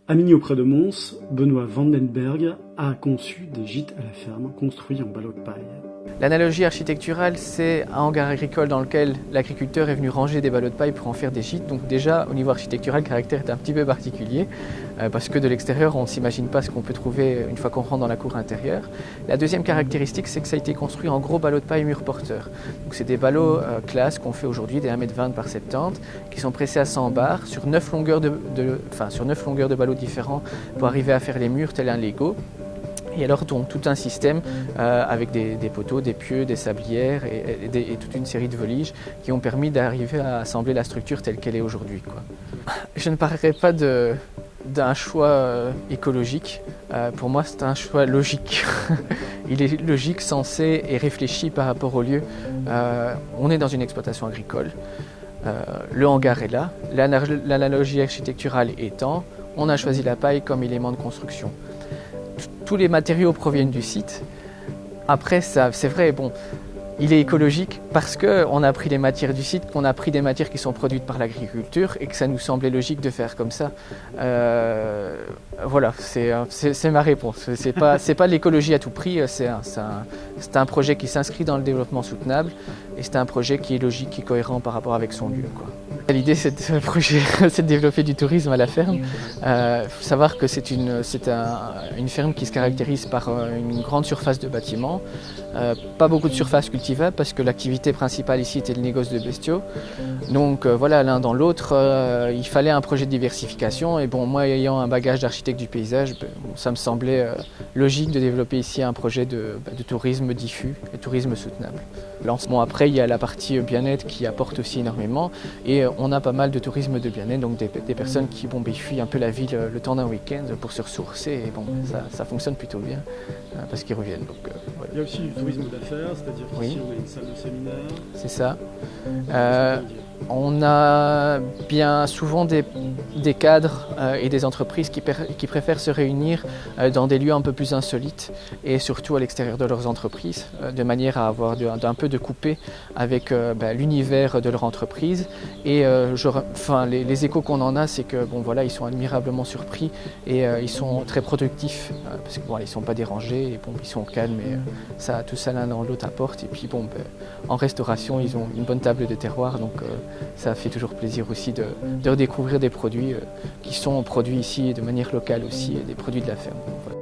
À Migny auprès de Mons, Benoît Vandenberg a conçu des gîtes à la ferme construits en ballots de paille. L'analogie architecturale, c'est un hangar agricole dans lequel l'agriculteur est venu ranger des ballots de paille pour en faire des gîtes. Donc déjà, au niveau architectural, le caractère est un petit peu particulier, parce que de l'extérieur, on ne s'imagine pas ce qu'on peut trouver une fois qu'on rentre dans la cour intérieure. La deuxième caractéristique, c'est que ça a été construit en gros ballots de paille mur porteur. Donc c'est des ballots classe qu'on fait aujourd'hui, des 1,20 m par 70, qui sont pressés à 100 bars sur 9 longueurs de ballots différents pour arriver à faire les murs tel un Lego. Et alors donc, tout un système avec des poteaux, des pieux, des sablières et toute une série de voliges qui ont permis d'arriver à assembler la structure telle qu'elle est aujourd'hui, quoi. Je ne parlerai pas d'un choix écologique. Pour moi, c'est un choix logique. Il est logique, sensé et réfléchi par rapport au lieu. On est dans une exploitation agricole. Le hangar est là. L'analogie architecturale étant, on a choisi la paille comme élément de construction. Tous les matériaux proviennent du site. Après, c'est vrai, bon, il est écologique parce qu'on a pris les matières du site, qu'on a pris des matières qui sont produites par l'agriculture et que ça nous semblait logique de faire comme ça. Voilà, c'est ma réponse. C'est pas l'écologie à tout prix, c'est un projet qui s'inscrit dans le développement soutenable et c'est un projet qui est logique et cohérent par rapport avec son lieu, quoi. L'idée, c'est de développer du tourisme à la ferme. Faut savoir que c'est une ferme qui se caractérise par une grande surface de bâtiments, pas beaucoup de surface cultivable parce que l'activité principale ici était le négoce de bestiaux. Donc voilà, l'un dans l'autre, il fallait un projet de diversification. Et bon, moi ayant un bagage d'architecte du paysage, ça me semblait logique de développer ici un projet de tourisme diffus et tourisme soutenable. Bon, après, il y a la partie bien-être qui apporte aussi énormément et on a pas mal de tourisme de bien-être, donc des personnes qui fuient un peu la ville le temps d'un week-end pour se ressourcer et bon, ça fonctionne plutôt bien parce qu'ils reviennent. Donc, voilà. Il y a aussi du tourisme d'affaires, c'est-à-dire qu'ici on a une salle de séminaire. C'est ça. On a bien souvent des cadres et des entreprises qui préfèrent se réunir dans des lieux un peu plus insolites et surtout à l'extérieur de leurs entreprises, de manière à avoir un peu de coupé avec l'univers de leur entreprise. Et les échos qu'on en a, c'est que bon, voilà, ils sont admirablement surpris et ils sont très productifs parce qu'ils ne sont pas dérangés et bon, ils sont calmes et tout ça l'un dans l'autre apporte. Et puis bon, en restauration, ils ont une bonne table de terroir, donc ça fait toujours plaisir aussi de redécouvrir des produits qui sont produits ici de manière locale aussi, des produits de la ferme. Voilà.